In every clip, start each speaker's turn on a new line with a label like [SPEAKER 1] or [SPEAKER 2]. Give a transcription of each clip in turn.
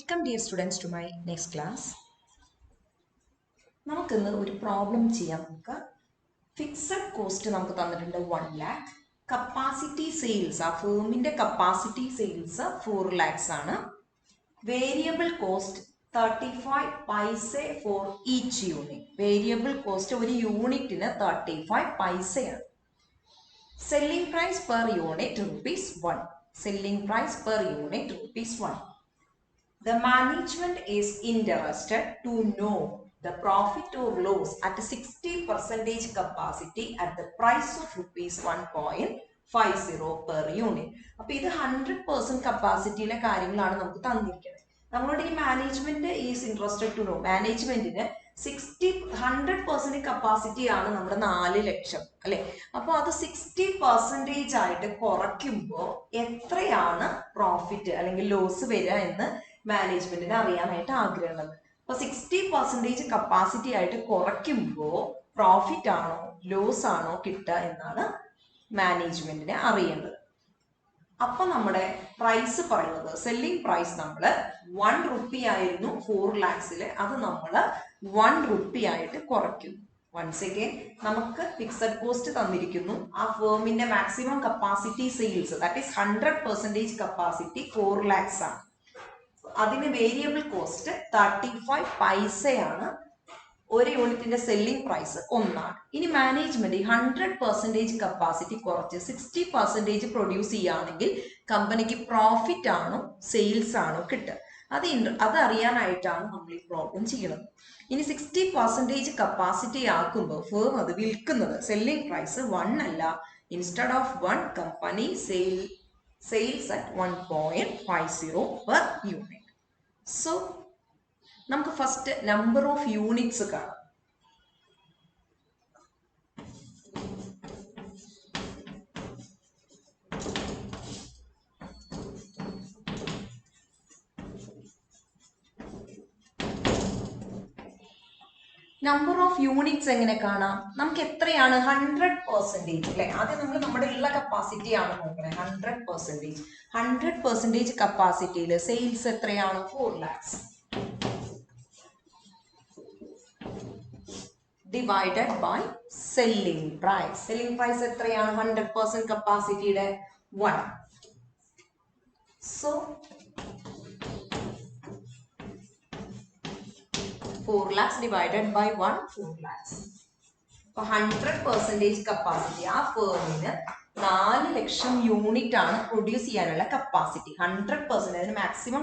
[SPEAKER 1] Welcome dear students to my next class. നമുക്കിന്ന് ഒരു problem ചെയ്യാം. നമുക്ക് ഫിക്സഡ് കോസ്റ്റ് നമുക്ക് തന്നിട്ടുണ്ട് 1 lakh. കപ്പാസിറ്റി സെയിൽസ് ആ ഫേമിന്റെ കപ്പാസിറ്റി സെയിൽസ് 4 lakhs ആണ്. Variable cost 35 paise for each unit. Variable cost ഒരു യൂണിറ്റിന് 35 പൈസയാണ്. Selling price per unit ₹1. Selling price per unit ₹1. The management is interested to know the profit or loss at 60% capacity at the price of ₹1.50 per unit. അപ്പോൾ ഇത് 100% കപ്പാസിറ്റിയിലെ കാര്യങ്ങളാണ് നമുക്ക് തന്നിരിക്കുന്നത്. നമ്മളോട് ഈ management is interested to know, മാനേജ്മെന്റിന് 100% capacity ആണ് നമ്മുടെ 4 ലക്ഷം അല്ലെ. അപ്പോൾ അത് 60% ആയിട്ട് കുറയ്ക്കുമ്പോൾ എത്രയാണ് പ്രോഫിറ്റ് അല്ലെങ്കിൽ ലോസ് വരിക എന്ന് മാനേജ്മെന്റിന് അറിയാനായിട്ട് ആഗ്രഹമുള്ളത്. അപ്പൊ 60% കപ്പാസിറ്റി ആയിട്ട് കുറയ്ക്കുമ്പോൾ പ്രോഫിറ്റ് ആണോ ലോസ് ആണോ കിട്ടുക എന്നാണ് മാനേജ്മെന്റിനെ അറിയേണ്ടത്. അപ്പൊ നമ്മുടെ പ്രൈസ് പറയുന്നത് സെല്ലിംഗ് പ്രൈസ് നമ്മൾ ₹1 ആയിരുന്നു 4 lakhs, അത് നമ്മൾ ₹1 ആയിട്ട് കുറയ്ക്കുന്നു. വൺസ് അഗൈൻ നമുക്ക് ഫിക്സഡ് കോസ്റ്റ് തന്നിരിക്കുന്നു. ആ ഫേമിന്റെ maximum capacity sales that is 100% capacity 4 lakhs ആണ്. അതിന് വേരിയബിൾ കോസ്റ്റ് 35 പൈസയാണ്. ഒരു യൂണിറ്റിന്റെ സെല്ലിംഗ് പ്രൈസ് 1. ഇനി മാനേജ്മെന്റ് 100% കപ്പാസിറ്റി കുറച്ച് 60% പ്രൊഡ്യൂസ് ചെയ്യുകയാണെങ്കിൽ കമ്പനിക്ക് പ്രോഫിറ്റ് ആണോ സെയിൽസ് ആണോ കിട്ടുക, അത് അറിയാനായിട്ടാണ് നമ്മൾ ഈ പ്രോബ്ലം ചെയ്യുന്നത്. ഇനി 60% കപ്പാസിറ്റി ആക്കുമ്പോൾ ഫേം അത് വിൽക്കുന്നത് സെല്ലിംഗ് പ്രൈസ് 1 അല്ല, instead of 1 company sales at 1.50 per unit. So നമുക്ക് ഫസ്റ്റ് നമ്പർ ഓഫ് യൂണിറ്റ്സ് കാണാം. നമ്പർ ഓഫ് യൂണിറ്റ്സ് എങ്ങനെ കാണാം? നമുക്ക് എത്രയാണ് 100% അല്ലെ. ആദ്യം നമ്മൾ നമ്മുടെ ഉള്ള കപ്പാസിറ്റി ആണ് നോക്കുന്നത്. 100% കപ്പാസിറ്റിയിൽ സെയിൽസ് എത്രയാണ്? 4 lakhs divided by selling price. Selling price എത്രയാണ് 100% കപ്പാസിറ്റിയുടെ? 1. So 4 lakhs divided by 1, 4 lakhs. അപ്പോൾ 100% കപ്പാസിറ്റി ആ ഫേമിന് 4 ലക്ഷം യൂണിറ്റ് ആണ് പ്രൊഡ്യൂസ് ചെയ്യാനുള്ള കപ്പാസിറ്റി. 100% അതിന് മാക്സിമം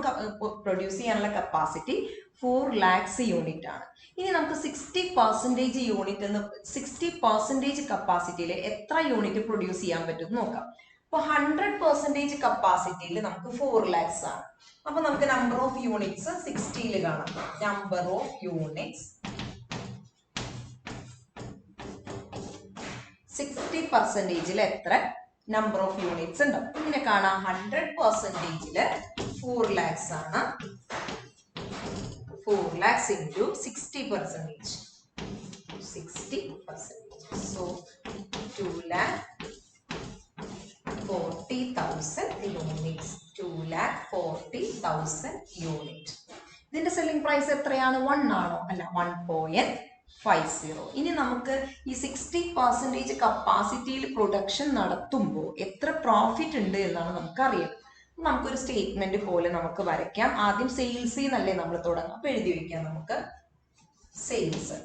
[SPEAKER 1] പ്രൊഡ്യൂസ് ചെയ്യാനുള്ള കപ്പാസിറ്റി 4 lakhs യൂണിറ്റ് ആണ്. ഇനി നമുക്ക് 60% യൂണിറ്റ് എന്ന് 60% കപ്പാസിറ്റിയിൽ എത്ര യൂണിറ്റ് പ്രൊഡ്യൂസ് ചെയ്യാൻ പറ്റും നോക്കാം. അപ്പോൾ 100% കപ്പാസിറ്റിയിൽ നമുക്ക് 4 lakhs ആണ്. അപ്പൊ നമുക്ക് നമ്പർ ഓഫ് യൂണിറ്റ്സ് 60 കാണാം. നമ്പർ ഓഫ് യൂണിറ്റ്സ് 60% എത്ര നമ്പർ ഓഫ് യൂണിറ്റ്സ് ഉണ്ടാവും? ഇങ്ങനെ കാണാം. 100% 4 lakhs ആണ്. 4 lakhs into 60%. 60%. So 2,40,000 units. 2,40,000 unit. ഇതിന്റെ സെല്ലിംഗ് പ്രൈസ് എത്രയാണ്? 1 ആണോ? അല്ല, 1.50. ഇനി നമുക്ക് ഈ 60% കപ്പാസിറ്റിയിൽ പ്രൊഡക്ഷൻ നടത്തുമ്പോൾ എത്ര പ്രോഫിറ്റ് ഉണ്ട് എന്നാണ് നമുക്ക് അറിയാം. നമുക്കൊരു സ്റ്റേറ്റ്മെന്റ് പോലെ നമുക്ക് വരയ്ക്കാം. ആദ്യം സെയിൽസ് എന്നല്ലേ നമ്മൾ തുടങ്ങാം. അപ്പൊ എഴുതി വെക്കാം നമുക്ക്. Sales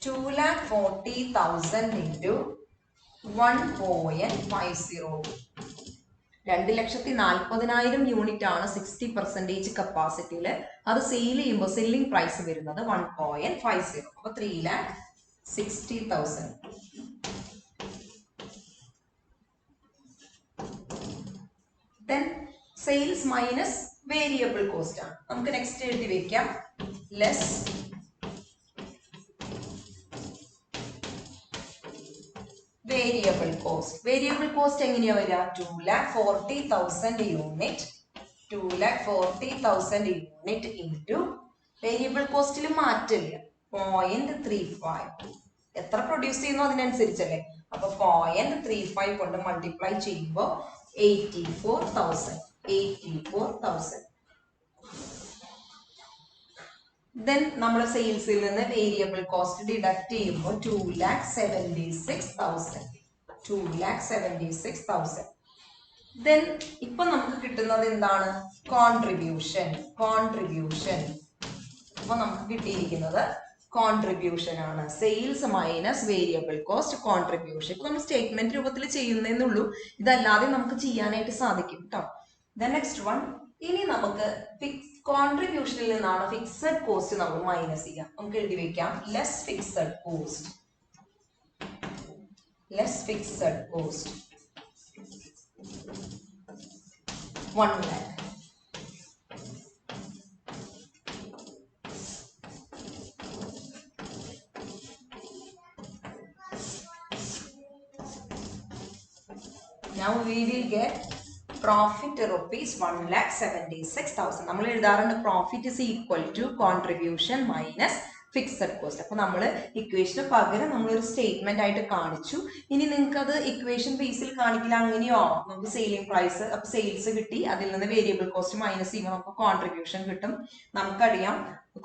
[SPEAKER 1] 2,40,000 into 1.50. 2,40,000 യൂണിറ്റ് ആണ് 60% കപ്പാസിറ്റിയിൽ. അത് സെയിൽ ചെയ്യുമ്പോൾ സെല്ലിംഗ് പ്രൈസ് വരുന്നത് 1.50. അപ്പൊ 3,60,000. Then sales minus variable cost ആണ്. നമുക്ക് നെക്സ്റ്റ് എഴുതി വെക്കാം. Less variable cost. Variable cost എങ്ങനെയാ വരിക? 2,40,000 യൂണിറ്റ് 2,40,000 യൂണിറ്റ് ഇൻറ്റു വേരിയബിൾ കോസ്റ്റിൽ മാറ്റില്ല 0.35. എത്ര പ്രൊഡ്യൂസ് ചെയ്യുന്നു അതിനനുസരിച്ചല്ലേ. അപ്പൊ 0.35 കൊണ്ട് മൾട്ടിപ്ലൈ ചെയ്യുമ്പോൾ 84,000. 84,000. Then നമ്മൾ സെയിൽസിൽ നിന്ന് വേരിയബിൾ കോസ്റ്റ് ഡിഡക്ട് ചെയ്യുമ്പോൾ 2,76,000. 2,76,000. Then ഇപ്പൊ നമുക്ക് കിട്ടുന്നത് എന്താണ്? കോൺട്രിബ്യൂഷൻ. അപ്പൊ നമുക്ക് കിട്ടിയിരിക്കുന്നത് കോൺട്രിബ്യൂഷൻ ആണ്. Sales minus variable cost contribution. ഇപ്പൊ നമ്മൾ സ്റ്റേറ്റ്മെന്റ് രൂപത്തിൽ ചെയ്യുന്നേന്നുള്ളൂ, ഇതല്ലാതെ നമുക്ക് ചെയ്യാനായിട്ട് സാധിക്കും കേട്ടോ. ദെൻ നെക്സ്റ്റ് വൺ, ഇനി നമുക്ക് കോൺട്രിബ്യൂഷനിൽ നിന്നാണ് ഫിക്സഡ് കോസ്റ്റ് നമ്മൾ മൈനസ് ചെയ്യാം. നമുക്ക് എഴുതി വെക്കാം less fixed cost. 1 lakh. Now we will get profit rupees 1,76,000. നമ്മൾ എഴുതാറുണ്ട് profit is equal to contribution minus fixed cost. അപ്പൊ നമ്മൾ ഇക്വേഷന് പകരം നമ്മളൊരു സ്റ്റേറ്റ്മെന്റ് ആയിട്ട് കാണിച്ചു. ഇനി നിങ്ങൾക്ക് അത് ഇക്വേഷൻ ബേസിൽ കാണിക്കില്ല, അങ്ങനെയോ നമുക്ക് സെയിലിംഗ് പ്രൈസ്, അപ്പൊ സെയിൽസ് കിട്ടി, അതിൽ നിന്ന് വേരിയബിൾ കോസ്റ്റ് മൈനസ് ചെയ്യുമ്പോൾ നമുക്ക് കോൺട്രിബ്യൂഷൻ കിട്ടും. നമുക്കറിയാം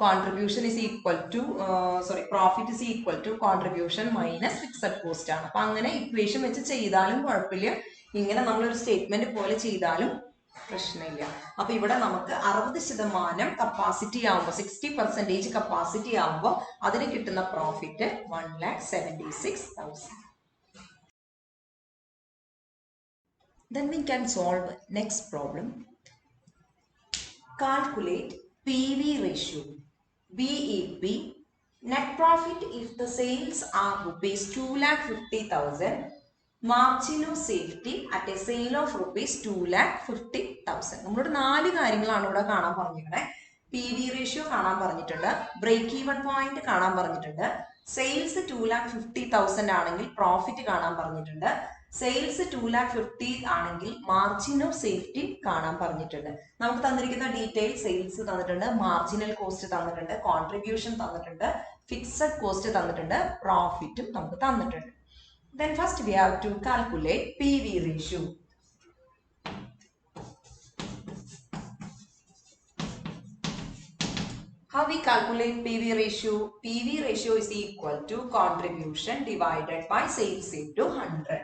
[SPEAKER 1] contribution is equal to profit is equal to contribution minus fixed cost ആണ്. അപ്പൊ അങ്ങനെ ഇക്വേഷൻ വെച്ച് ചെയ്താലും കുഴപ്പമില്ല, ഇങ്ങനെ നമ്മളൊരു സ്റ്റേറ്റ്മെന്റ് പോലെ ചെയ്താലും പ്രശ്നമില്ല. അപ്പൊ ഇവിടെ നമുക്ക് 60% കപ്പാസിറ്റി ആവുമ്പോൾ 60% കപ്പാസിറ്റി ആവുമ്പോൾ അതിന് കിട്ടുന്ന profit 1,76,000. Then we can solve next problem. Calculate PV ratio, BEP, net profit if the sales are rupees 2,50,000. Margin of safety at a sale of rupees 2,50,000. നമ്മളോട് 4 കാര്യങ്ങളാണ് ഇവിടെ കാണാൻ പറഞ്ഞിരിക്കുന്നത്. പി വി റേഷ്യോ കാണാൻ പറഞ്ഞിട്ടുണ്ട്, ബ്രേക്ക് ഈവൺ പോയിന്റ് കാണാൻ പറഞ്ഞിട്ടുണ്ട്, sales 2,50,000 ആണെങ്കിൽ പ്രോഫിറ്റ് കാണാൻ പറഞ്ഞിട്ടുണ്ട്, സെയിൽസ് 2,50,000 ആണെങ്കിൽ മാർജിൻ ഓഫ് സേഫ്റ്റി കാണാൻ പറഞ്ഞിട്ടുണ്ട്. നമുക്ക് തന്നിരിക്കുന്ന ഡീറ്റെയിൽ സെയിൽസ് തന്നിട്ടുണ്ട്, മാർജിനൽ കോസ്റ്റ് തന്നിട്ടുണ്ട്, കോൺട്രിബ്യൂഷൻ തന്നിട്ടുണ്ട്, ഫിക്സഡ് കോസ്റ്റ് തന്നിട്ടുണ്ട്, പ്രോഫിറ്റും നമുക്ക് തന്നിട്ടുണ്ട്. Then first we have to calculate PV ratio. How we calculate PV ratio? PV ratio is equal to contribution divided by sales into 100.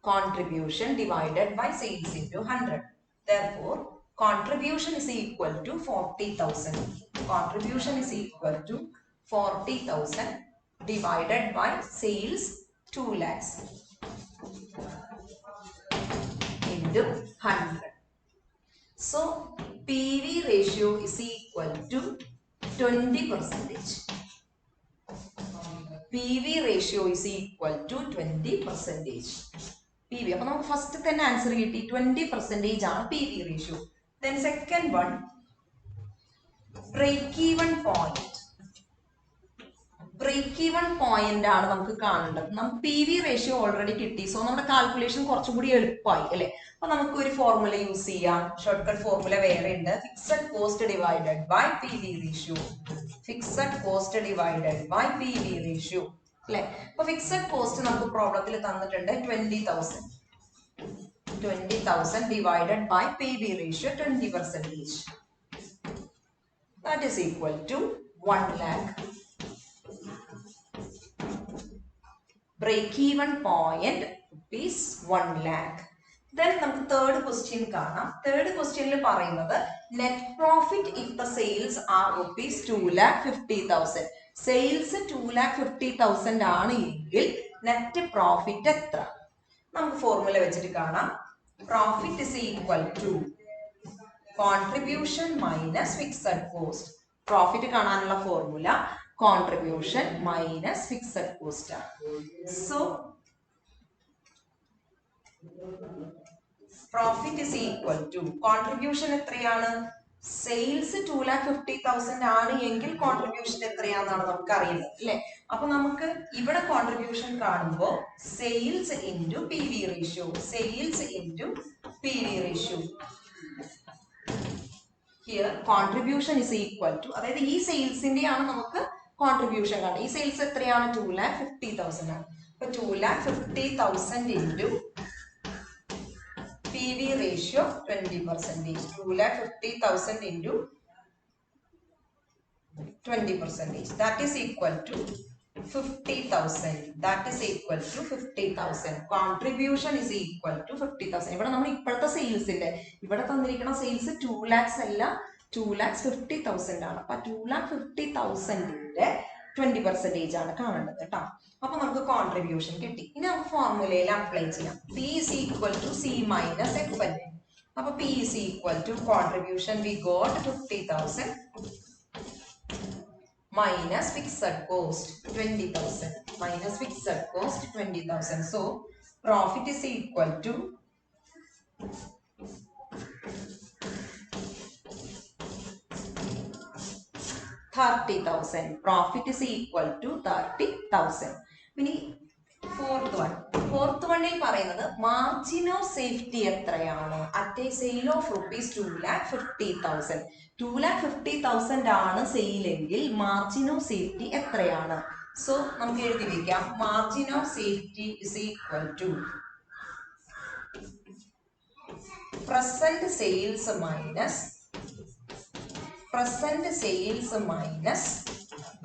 [SPEAKER 1] Contribution divided by sales into 100. Therefore, contribution is equal to 40,000. Contribution is equal to 40,000. Divided by sales 2 lakhs into 100. So PV ratio is equal to 20%. PV ratio is equal to 20%. PV. അപ്പോൾ നമുക്ക് first തന്നെ answer കിട്ടി 20% ആണ് PV ratio. Then second one, break even point. Break even point ആണ് നമുക്ക് കാണേണ്ടത്. നമുക്ക് P V ratio already കിട്ടി, സോ നമ്മുടെ കാൽക്കുലേഷൻ കുറച്ചും കൂടി എളുപ്പമായി അല്ലെ. അപ്പൊ നമുക്ക് ഒരു ഫോർമുല യൂസ് ചെയ്യാം. ഷോർട്ട് കട്ട് ഫോർമുല വേറെ ഉണ്ട്. Fixed cost divided by P V ratio. Fixed cost divided by P V ratio അല്ലെ. അപ്പൊ ഫിക്സഡ് കോസ്റ്റ് നമുക്ക് പ്രോബ്ലത്തിൽ തന്നിട്ടുണ്ട് 20,000. 20,000 divided by P V ratio 20%. That is equal to 1 lakh. Break even point is 1 lakh. Then നമുക്ക് third question കാണാം. Third questionൽ പറയുന്നത് net profit if the sales are rupees 2,50,000. Sales 2,50,000 ആണ് എങ്കിൽ net profit എത്ര? നമുക്ക് ഫോർമുല വെച്ചിട്ട് കാണാം. Profit is equal to contribution minus fixed cost. Profit കാണാനുള്ള formula contribution minus fixed cost. So profit is equal to contribution എത്രയാണ്? Sales 2,50,000 ആണ് എങ്കിൽ കോൺട്രിബ്യൂഷൻ എത്രയാണെന്നാണ് നമുക്ക് അറിയുന്നത് അല്ലെ. അപ്പൊ നമുക്ക് ഇവിടെ കോൺട്രിബ്യൂഷൻ കാണുമ്പോൾ sales into P V ratio, sales into P V ratio. Here contribution is equal to, അതായത് ഈ സെയിൽസിന്റെയാണ് നമുക്ക് കോൺട്രിബ്യൂഷൻ കാണും. ഈ സെയിൽസ് എത്രയാണ്? 2,50,000 ആണ്. അപ്പൊ 2,50,000 into PV ratio 20%. 2,50,000 into 20%. That is equal to 50,000. That is equal to 50,000. Contribution is equal to 50,000. ഇവിടെ നമ്മൾ ഇപ്പോഴത്തെ സെയിൽസിന്റെ ഇവിടെ തന്നിരിക്കുന്ന സെയിൽസ് 2 lakhs അല്ല 2,50,000 ആണ്. അപ്പൊ 2,50,000ന്റെ 20% ആണ് കാണേണ്ടത് കേട്ടോ. അപ്പൊ നമുക്ക് കോൺട്രിബ്യൂഷൻ കിട്ടി. ഇനി നമുക്ക് ഫോർമുലയിൽ അപ്ലൈ ചെയ്യാം. P is equal to C minus FL. അപ്പൊ P is equal to contribution we got 50,000 minus fixed cost 20,000 minus fixed cost 20,000. So profit is equal to 30,000. Profit is equal to 30,000. ഇനി fourth വണ്ണിൽ പറയുന്നത് margin of safety എത്രയാണ് at a sale of rupees 2,50,000. 2,50,000 ആണ് സെയിലെങ്കിൽ margin of safety എത്രയാണ്? So നമുക്ക് എഴുതി വെക്കാം. Margin of safety is equal to present sales minus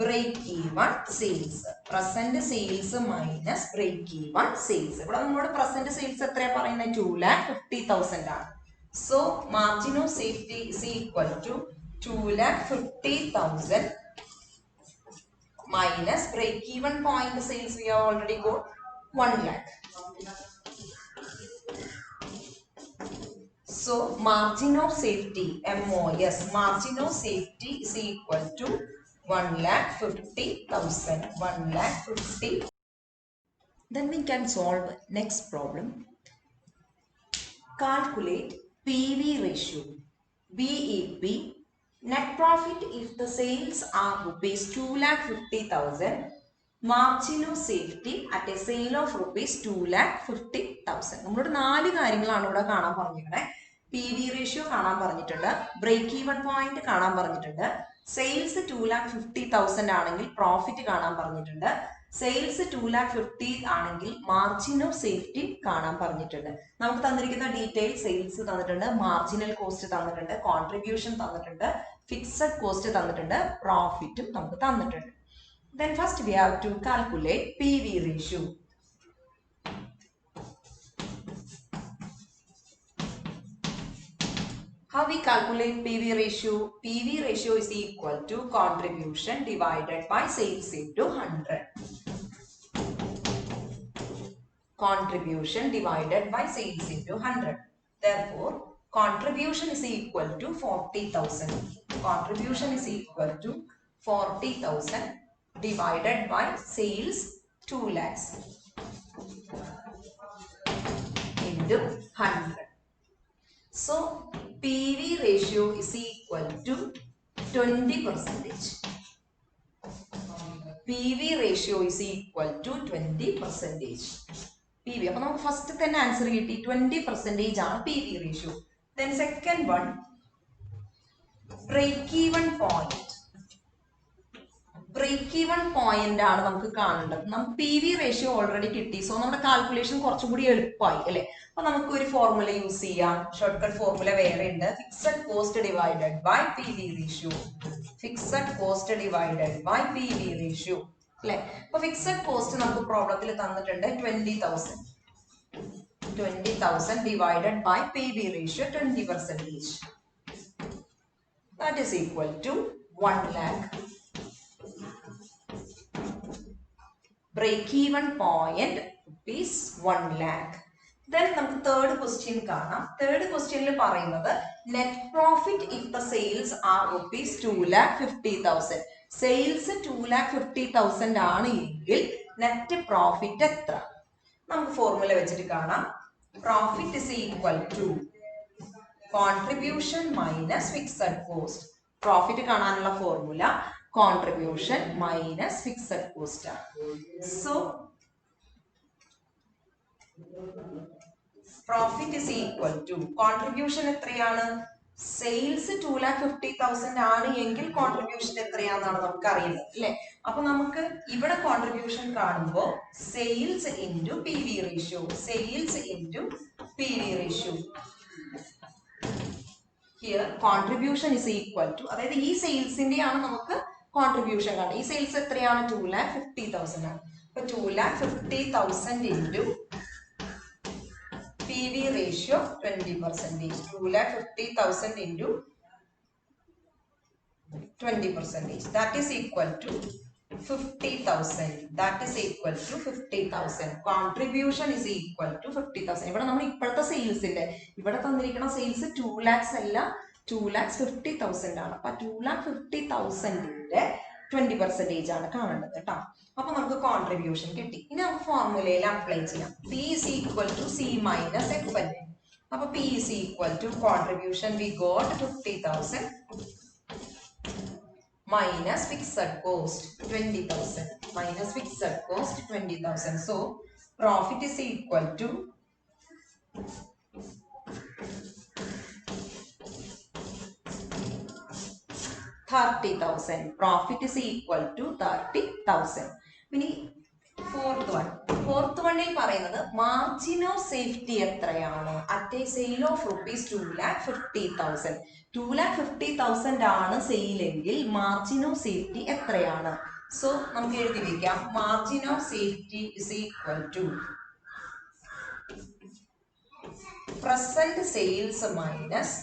[SPEAKER 1] break even sales. Present sales minus break even sales. ഇവിടെ നമ്മുടെ present sales എത്രയാ പറയുന്നത്? 2,50,000 ആണ്. So margin of safety is equal to 2,50,000 minus break even point sales we have already got 1 lakh. So margin of safety MOS margin of safety is equal to 1,50,000. 1,50,000. Then we can solve next problem. Calculate PV ratio. BEP net profit if the sales are rupees 2,50,000. Margin of safety at a sale of rupees 2,50,000. നമ്മളോട് 4 കാര്യങ്ങളാണ് ഇവിടെ കാണാൻ പറഞ്ഞിരിക്കുന്നത്. PV ratio കാണാൻ പറഞ്ഞിട്ടുണ്ട്, break even point കാണാൻ പറഞ്ഞിട്ടുണ്ട്, sales 2,50,000 ആണെങ്കിൽ പ്രോഫിറ്റ് കാണാൻ പറഞ്ഞിട്ടുണ്ട്, സെയിൽസ് 2,50,000 ആണെങ്കിൽ മാർജിൻ ഓഫ് സേഫ്റ്റി കാണാൻ പറഞ്ഞിട്ടുണ്ട്. നമുക്ക് തന്നിരിക്കുന്ന ഡീറ്റെയിൽ സെയിൽസ് തന്നിട്ടുണ്ട്, മാർജിനൽ കോസ്റ്റ് തന്നിട്ടുണ്ട്, കോൺട്രിബ്യൂഷൻ തന്നിട്ടുണ്ട്, ഫിക്സഡ് കോസ്റ്റ് തന്നിട്ടുണ്ട്, പ്രോഫിറ്റും നമുക്ക് തന്നിട്ടുണ്ട്. Then first we have to calculate PV ratio. How we calculate PV ratio? PV ratio is equal to contribution divided by sales into 100. Contribution divided by sales into 100. Therefore, contribution is equal to 40,000. Contribution is equal to 40,000 divided by sales 2 lakhs into 100. So PV ratio is equal to 20%. PV ratio is equal to 20%. PV. അപ്പോൾ നമുക്ക് first തന്നെ answer കിട്ടി 20% ആണ് PV ratio. Then second one, break even point. Break even point ആണ് നമുക്ക് കാണേണ്ടത്. നമുക്ക് PV ratio already കിട്ടി. സോ നമ്മുടെ കാൽക്കുലേഷൻ കുറച്ചും കൂടി എളുപ്പമായി അല്ലെ. അപ്പൊ നമുക്ക് ഒരു ഫോർമുല യൂസ് ചെയ്യാം. ഷോർട്ട് കട്ട് ഫോർമുല വേറെ ഉണ്ട്. Fixed cost divided by PV ratio. Fixed cost divided by PV ratio അല്ലെ. അപ്പൊ ഫിക്സഡ് കോസ്റ്റ് നമുക്ക് പ്രോബ്ലത്തിൽ തന്നിട്ടുണ്ട് 20,000. 20,000 divided by PV ratio 20%. That is equal to 1 lakh. Break even point is 1 lakh. Then നമുക്ക് third question കാണാം. Third questionൽ പറയുന്നത് net profit if the sales are rupees 2,50,000. Sales 2,50,000 ആണ് എങ്കിൽ net profit എത്ര? നമുക്ക് ഫോർമുല വെച്ചിട്ട് കാണാം. Profit is equal to contribution minus fixed cost. Profit കാണാനുള്ള formula contribution minus fixed cost. So profit is equal to contribution എത്രയാണ്? Sales 2,50,000 ആണ് എങ്കിൽ കോൺട്രിബ്യൂഷൻ എത്രയാണെന്നാണ് നമുക്ക് അറിയുന്നത് അല്ലെ. അപ്പൊ നമുക്ക് ഇവിടെ കോൺട്രിബ്യൂഷൻ കാണുമ്പോൾ sales into PV ratio, sales into PV ratio. Here contribution is equal to, അതായത് ഈ സെയിൽസിന്റെയാണ് നമുക്ക് കോൺട്രിബ്യൂഷൻ കാണുന്നത്. ഈ സെയിൽസ് എത്രയാണ്? 2,50,000 ആണ്. അപ്പൊ 2,50,000 into PV ratio 20%. 2,50,000 into 20%. That is equal to 50,000. That is equal to 50,000. Contribution is equal to 50,000. ഇവിടെ നമ്മൾ ഇപ്പോഴത്തെ സെയിൽസിന്റെ ഇവിടെ തന്നിരിക്കുന്ന സെയിൽസ് 2 lakhs അല്ല, 2,50,000 ആണ്. അപ്പൊ 2,50,000ന്റെ 20% ആണ് കാണേണ്ടത് കേട്ടോ. അപ്പൊ നമുക്ക് കോൺട്രിബ്യൂഷൻ കിട്ടി. ഇനി നമുക്ക് ഫോർമുലയിൽ അപ്ലൈ ചെയ്യാം. P is equal to C minus FL. അപ്പൊ P is equal to contribution we got 50,000 minus fixed cost 20,000 minus fixed cost 20,000. So profit is equal to 30,000. Profit is equal to 30,000. ഇനി fourth വണ്ണിൽ പറയുന്നത് margin of safety എത്രയാണ്? At a sale of rupees 2,50,000. 2,50,000 ആണ് സെയിലെങ്കിൽ margin of safety എത്രയാണ്? So നമുക്ക് എഴുതി വെക്കാം. Margin of safety is equal to present sales minus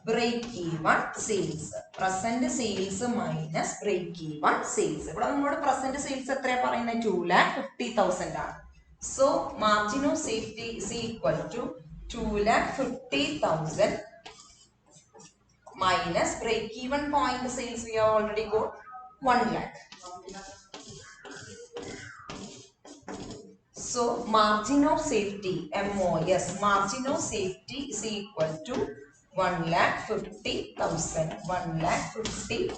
[SPEAKER 1] break even sales. Present sales minus break even sales. ഇവിടെ നമ്മുടെ present sales എത്രയാ പറയുന്നത്? 2,50,000 ആണ്. So margin of safety is equal to 2,50,000 minus break even point sales we have already got 1 lakh. So margin of safety, MOS, margin of safety is equal to 1,50,000. 1,50,000.